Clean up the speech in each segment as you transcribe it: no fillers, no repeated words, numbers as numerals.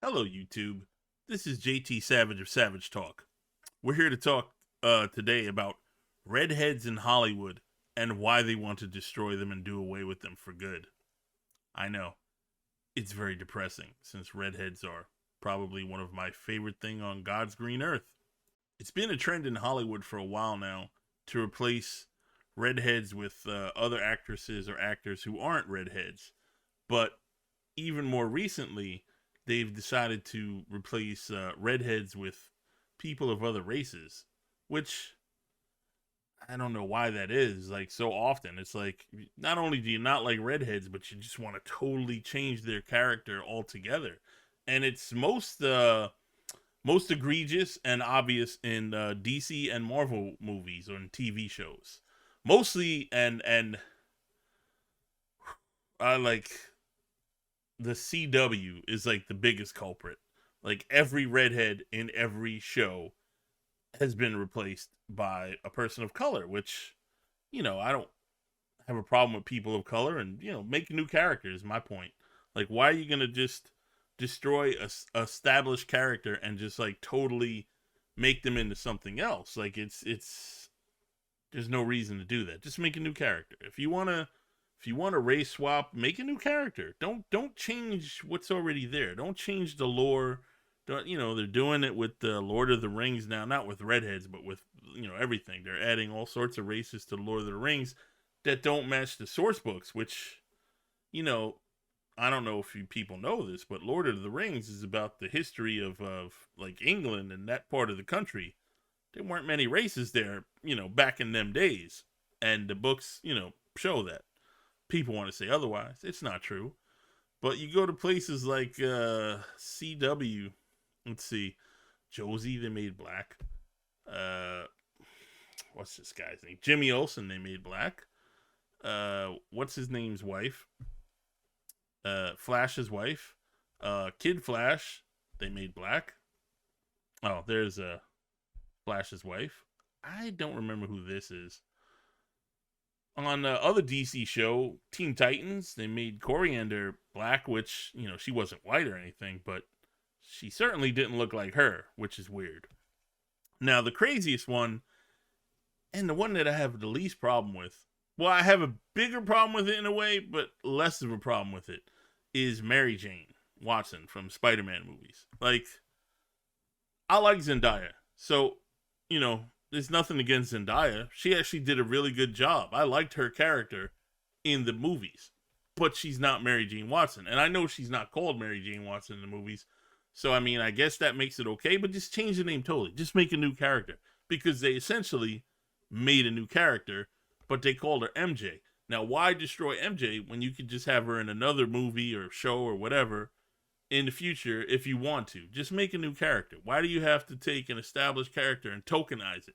Hello, YouTube. This is JT Savage of Savage Talk. We're here to talk today about redheads in Hollywood and why they want to destroy them and do away with them for good. I know it's very depressing since redheads are probably one of my favorite thing on God's green earth. It's been a trend in Hollywood for a while now to replace redheads with other actresses or actors who aren't redheads, but even more recently, they've decided to replace redheads with people of other races, which I don't know why that is. Like so often, it's like not only do you not like redheads, but you just want to totally change their character altogether, and it's most egregious and obvious in DC and Marvel movies or in TV shows, mostly and I like the CW is like the biggest culprit. Like every redhead in every show has been replaced by a person of color, which, I don't have a problem with people of color and, make new characters. My point. Like, why are you going to just destroy a established character and just like totally make them into something else? Like, there's no reason to do that. Just make a new character. If you want to race swap, make a new character. Don't change what's already there. Don't change the lore. Don't, they're doing it with the Lord of the Rings now, not with redheads, but with everything. They're adding all sorts of races to Lord of the Rings that don't match the source books, which you know I don't know if you people know this, but Lord of the Rings is about the history of like England and that part of the country. There weren't many races there, back in them days, and the books, show that. People want to say otherwise. It's not true. But you go to places like CW. Let's see, Josie they made black. Uh, what's this guy's name? Jimmy Olsen they made black. What's his name's wife? Flash's wife. Kid Flash they made black. Oh, there's Flash's wife. I don't remember who this is. On the other DC show, Teen Titans, they made Coriander black, which, she wasn't white or anything, but she certainly didn't look like her, which is weird. Now, the craziest one, and the one that I have the least problem with, well, I have a bigger problem with it in a way, but less of a problem with it, is Mary Jane Watson from Spider Man movies. Like, I like Zendaya. So, there's nothing against Zendaya. She actually did a really good job. I liked her character in the movies, but she's not Mary Jane Watson. And I know she's not called Mary Jane Watson in the movies. So, I mean, I guess that makes it okay, but just change the name totally. Just make a new character because they essentially made a new character, but they called her MJ. Now, why destroy MJ when you could just have her in another movie or show or whatever in the future if you want to? Just make a new character. Why do you have to take an established character and tokenize it?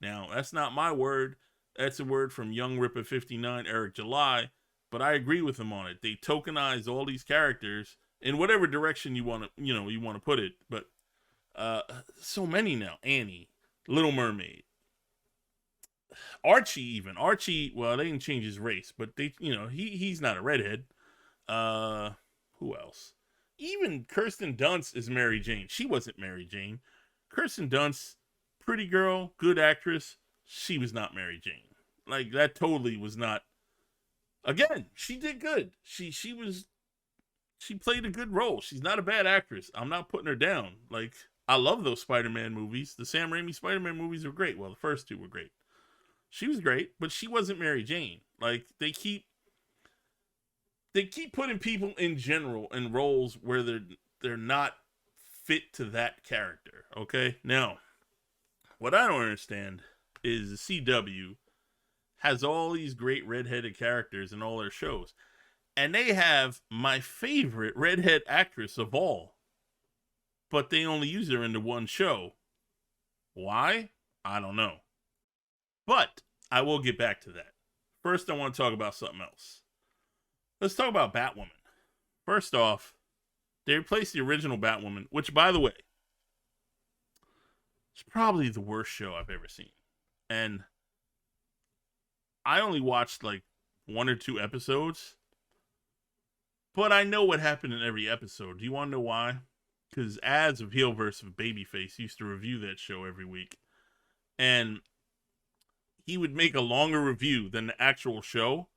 Now, that's not my word. That's a word from Young Ripper 59, Eric July, but I agree with him on it. They tokenize all these characters in whatever direction you want to put it, but so many now. Annie, Little Mermaid, Archie even. Archie, well, they didn't change his race, but he's not a redhead. Uh who else? Even Kirsten Dunst is Mary Jane. She wasn't Mary Jane. Kirsten Dunst, pretty girl, good actress. She was not Mary Jane. Like that totally was not. Again, she did good. She played a good role. She's not a bad actress. I'm not putting her down. Like I love those Spider-Man movies. The Sam Raimi Spider-Man movies were great. Well, the first two were great. She was great, but she wasn't Mary Jane. Like they keep putting people in general in roles where they're not fit to that character. Okay, now what I don't understand is the CW has all these great redheaded characters in all their shows, and they have my favorite redhead actress of all, but they only use her in the one show. Why? I don't know. But I will get back to that. First, I want to talk about something else. Let's talk about Batwoman. First off, they replaced the original Batwoman, which, by the way, is probably the worst show I've ever seen. And I only watched like one or two episodes, but I know what happened in every episode. Do you want to know why? because ads of heel versus babyface used to review that show every week, and he would make a longer review than the actual show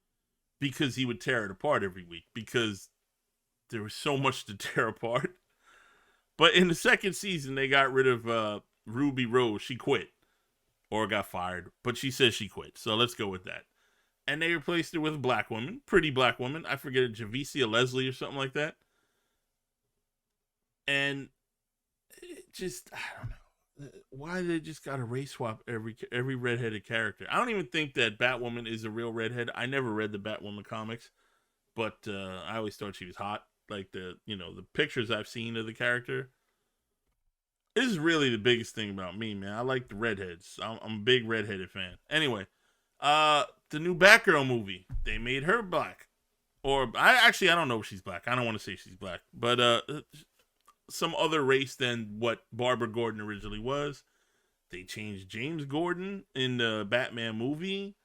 because he would tear it apart every week because there was so much to tear apart. But in the second season, they got rid of Ruby Rose. She quit or got fired, but she says she quit. So let's go with that. And they replaced her with a black woman, pretty black woman. I forget it, Javicia Leslie or something like that. And it just, I don't know. Why did they just got to race swap every redheaded character? I don't even think that Batwoman is a real redhead. I never read the Batwoman comics, but I always thought she was hot. Like the pictures I've seen of the character. This is really the biggest thing about me, man. I like the redheads. I'm a big redheaded fan. Anyway, the new Batgirl movie, they made her black. Or I don't know if she's black. I don't want to say she's black, but some other race than what Barbara Gordon originally was. They changed James Gordon in the Batman movie,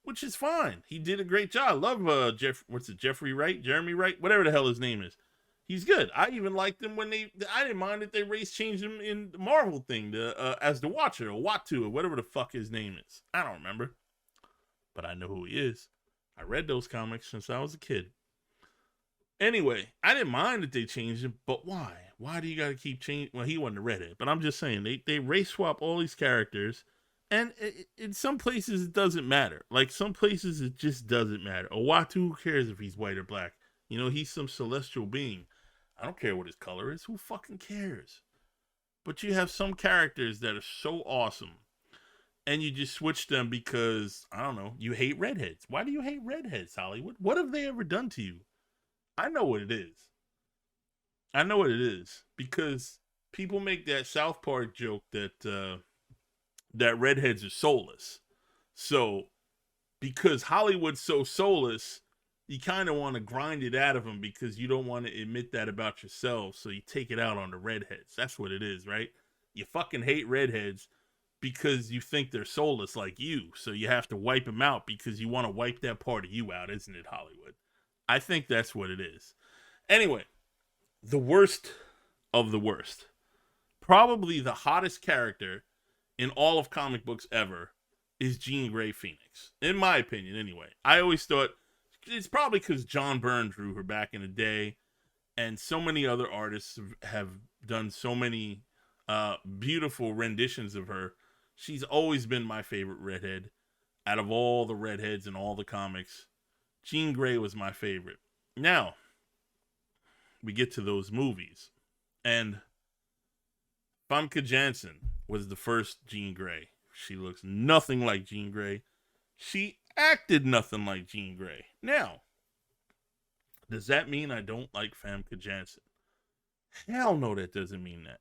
which is fine. He did a great job. I love Jeffrey Wright, Jeremy Wright, whatever the hell his name is. He's good. I even liked him when I didn't mind that they race changed him in the Marvel thing as the Watcher or Watu or whatever the fuck his name is. I don't remember, but I know who he is. I read those comics since I was a kid. Anyway, I didn't mind that they changed him, but why? Why do you got to keep changing? Well, he wasn't a redhead, but I'm just saying they race swap all these characters. And in some places, it doesn't matter. Like, some places, it just doesn't matter. Owatu, who cares if he's white or black? You know, he's some celestial being. I don't care what his color is. Who fucking cares? But you have some characters that are so awesome, and you just switch them because, I don't know, you hate redheads. Why do you hate redheads, Hollywood? What have they ever done to you? I know what it is. I know what it is. Because people make that South Park joke that redheads are soulless. So, because Hollywood's so soulless, you kind of want to grind it out of them because you don't want to admit that about yourself. So you take it out on the redheads. That's what it is, right? You fucking hate redheads because you think they're soulless like you. So you have to wipe them out because you want to wipe that part of you out, isn't it, Hollywood? I think that's what it is. Anyway, the worst of the worst. Probably the hottest character in all of comic books ever is Jean Grey Phoenix. In my opinion, anyway. I always thought it's probably because John Byrne drew her back in the day, and so many other artists have done so many beautiful renditions of her. She's always been my favorite redhead. Out of all the redheads in all the comics, Jean Grey was my favorite. Now, we get to those movies, and Famke Janssen was the first Jean Grey. She looks nothing like Jean Grey. She acted nothing like Jean Grey. Now, does that mean I don't like Famke Janssen? Hell no, that doesn't mean that.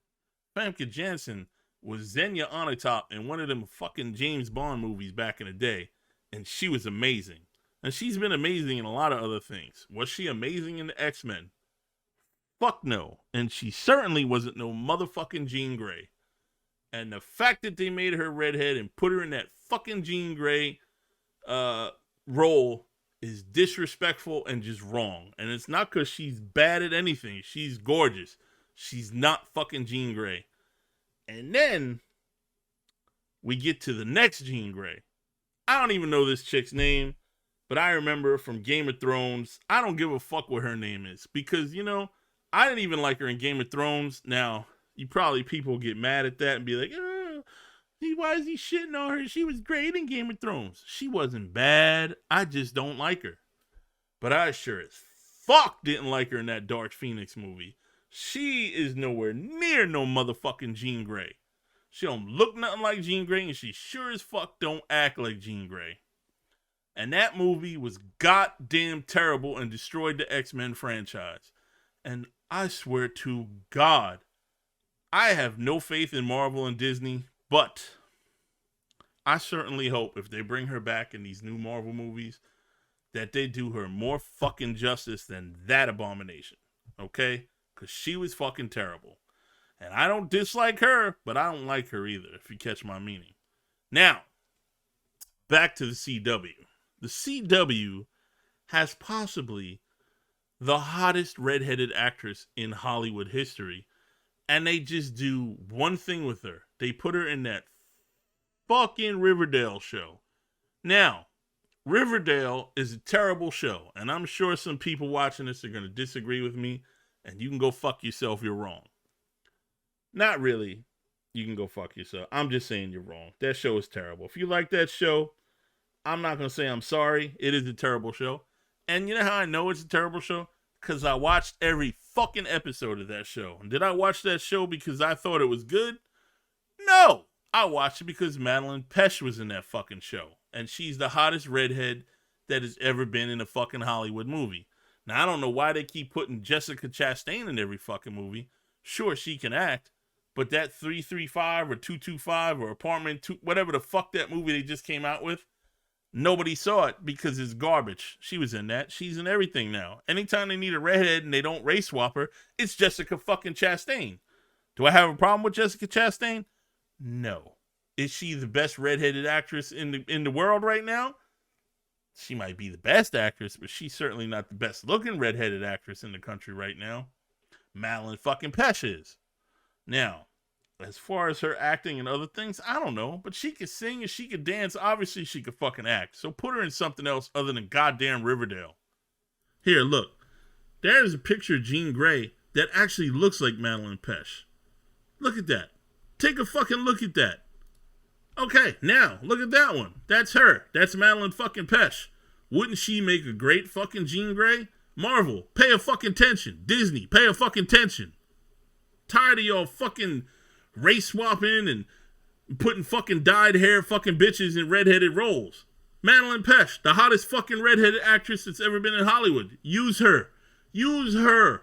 Famke Janssen was Xenia Onatopp in one of them fucking James Bond movies back in the day, and she was amazing. And she's been amazing in a lot of other things. Was she amazing in the X-Men? Fuck no. And she certainly wasn't no motherfucking Jean Grey. And the fact that they made her redhead and put her in that fucking Jean Grey role is disrespectful and just wrong. And it's not because she's bad at anything. She's gorgeous. She's not fucking Jean Grey. And then we get to the next Jean Grey. I don't even know this chick's name, but I remember her from Game of Thrones. I don't give a fuck what her name is because, you know, I didn't even like her in Game of Thrones. Now, people get mad at that and be like, why is he shitting on her? She was great in Game of Thrones. She wasn't bad. I just don't like her. But I sure as fuck didn't like her in that Dark Phoenix movie. She is nowhere near no motherfucking Jean Grey. She don't look nothing like Jean Grey, and she sure as fuck don't act like Jean Grey. And that movie was goddamn terrible and destroyed the X-Men franchise. And I swear to God, I have no faith in Marvel and Disney, but I certainly hope if they bring her back in these new Marvel movies that they do her more fucking justice than that abomination. Okay? Because she was fucking terrible. And I don't dislike her, but I don't like her either, if you catch my meaning. Now, back to the CW. The CW has possibly the hottest redheaded actress in Hollywood history, and they just do one thing with her. They put her in that fucking Riverdale show. Now, Riverdale is a terrible show, and I'm sure some people watching this are going to disagree with me, and you can go fuck yourself, you're wrong. Not really. You can go fuck yourself. I'm just saying you're wrong. That show is terrible. If you like that show, I'm not going to say I'm sorry. It is a terrible show. And you know how I know it's a terrible show? Because I watched every fucking episode of that show. And did I watch that show because I thought it was good? No. I watched it because Madeleine Pesch was in that fucking show. And she's the hottest redhead that has ever been in a fucking Hollywood movie. Now, I don't know why they keep putting Jessica Chastain in every fucking movie. Sure, she can act. But that 335 or 225 or Apartment 2, whatever the fuck that movie they just came out with, nobody saw it because it's garbage. She was in that. She's in everything now. Anytime they need a redhead and they don't race swap her, it's Jessica fucking Chastain. Do I have a problem with Jessica Chastain? No. Is she the best redheaded actress in the world right now? She might be the best actress, but she's certainly not the best looking redheaded actress in the country right now. Malin fucking Pesch is. Now, as far as her acting and other things, I don't know. But she could sing and she could dance. Obviously, she could fucking act. So put her in something else other than goddamn Riverdale. Here, look. There's a picture of Jean Grey that actually looks like Madeleine Pesch. Look at that. Take a fucking look at that. Okay, now, look at that one. That's her. That's Madeleine fucking Pesch. Wouldn't she make a great fucking Jean Grey? Marvel, pay a fucking attention. Disney, pay a fucking attention. Tired of y'all fucking race swapping and putting fucking dyed hair fucking bitches in redheaded roles. Madeleine Pesch, the hottest fucking redheaded actress that's ever been in Hollywood. Use her. Use her.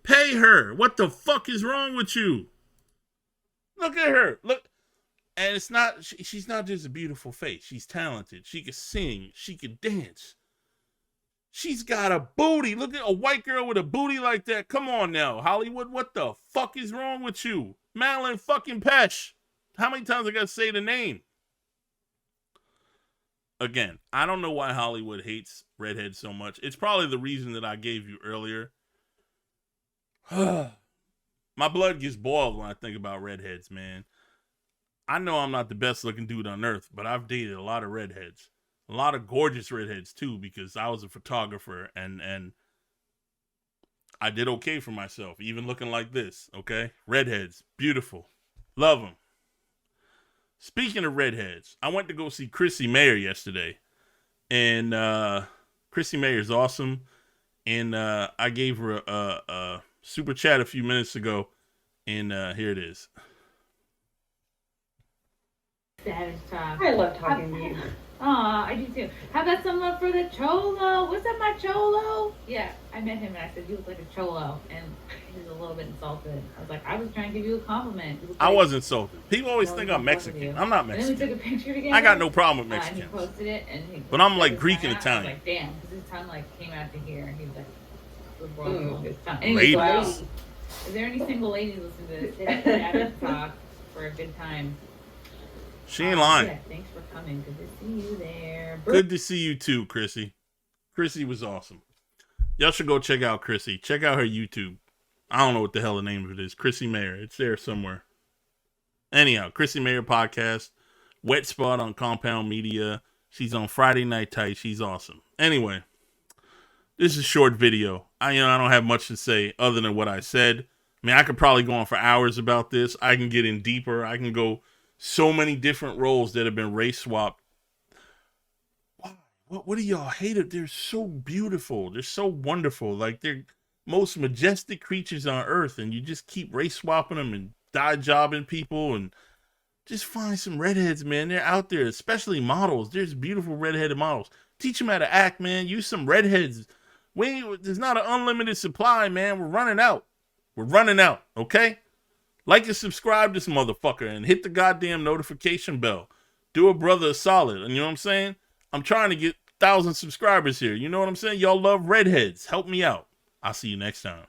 Pay her. What the fuck is wrong with you? Look at her. Look. And it's not, she's not just a beautiful face. She's talented. She can sing. She can dance. She's got a booty. Look at a white girl with a booty like that. Come on now, Hollywood. What the fuck is wrong with you? Malin fucking Pesch. How many times I gotta say the name? Again, I don't know why Hollywood hates redheads so much. It's probably the reason that I gave you earlier. My blood gets boiled when I think about redheads, man. I know I'm not the best looking dude on earth, but I've dated a lot of redheads. A lot of gorgeous redheads too, because I was a photographer and I did okay for myself, even looking like this, okay? Redheads, beautiful. Love them. Speaking of redheads, I went to go see Chrissy Mayer yesterday. And Chrissy Mayer is awesome. And I gave her a super chat a few minutes ago. And here it is. Savage talk. I love talking to you. Aw, I do too. How about some love for the Cholo? What's up, my Cholo? Yeah, I met him and I said, you look like a Cholo. And he was a little bit insulted. I was like, I was trying to give you a compliment. I was insulted. People always think I'm Mexican. I'm not Mexican. And then we took a picture together. I got no problem with And Mexicans. he posted it. And But I'm like Greek and Italian. I was like, damn, because his tongue like came out to here. And he was like, his tongue. Ladies. Wow. Is there any single ladies listening to this? Hit that talk for a good time. She ain't lying. Yeah, thanks for coming. Good to see you there. Good to see you too, Chrissy. Chrissy was awesome. Y'all should go check out Chrissy. Check out her YouTube. I don't know what the hell the name of it is. Chrissy Mayer. It's there somewhere. Anyhow, Chrissy Mayer podcast. Wet Spot on Compound Media. She's on Friday Night Tight. She's awesome. Anyway, this is a short video. I don't have much to say other than what I said. I mean, I could probably go on for hours about this. I can get in deeper. I can go so many different roles that have been race swapped. Why? What do y'all hate it? They're so beautiful. They're so wonderful. Like, they're most majestic creatures on earth, and you just keep race swapping them and die jobbing people, and just find some redheads, man. They're out there, especially models. There's beautiful redheaded models. Teach them how to act, man. Use some redheads. There's not an unlimited supply, man. We're running out. We're running out, okay? Like and subscribe to this motherfucker and hit the goddamn notification bell. Do a brother a solid. And you know what I'm saying? I'm trying to get 1,000 subscribers here. You know what I'm saying? Y'all love redheads. Help me out. I'll see you next time.